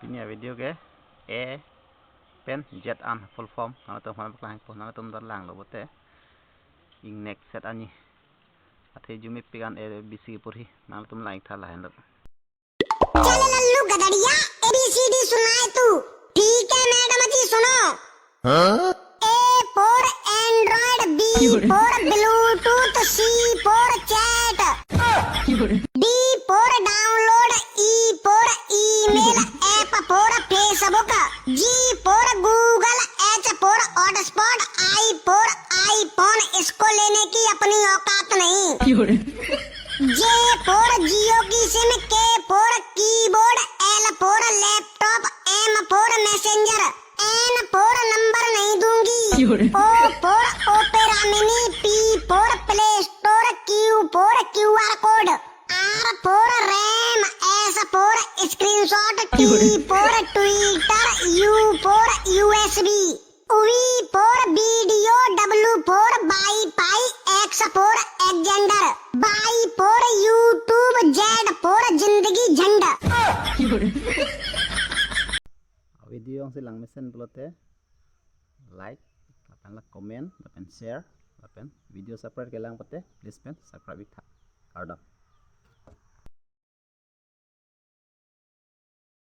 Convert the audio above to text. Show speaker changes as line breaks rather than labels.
Ini video ke A pen jet an full form na to hon lang po na tum dan lang lo bote ing next set ani athe jumi pigan A B C puri na tum lang tha la hen
चल Lallu गदड़िया ABCD सुनाए तू ठीक है madam जी सुनो A for Android B for Bluetooth C for chat D for download E for email F for Facebook G for Google H for hotspot I for iPhone इसको लेने की अपनी औकात नहीं J for जियो की SIM K for keyboard L for laptop M for messenger N for number नहीं दूंगी O for opera mini P for play store Q for QR code R for RAM S for screenshot T for Twitter U for USB V for video W for wifi X for एक्जेंडर Y for YouTube Z for जिंदगी झंडा
video yang silang mesen pelote like lapan comment lapan share lapan video subscribe ke lang pote please pen subscribe it karda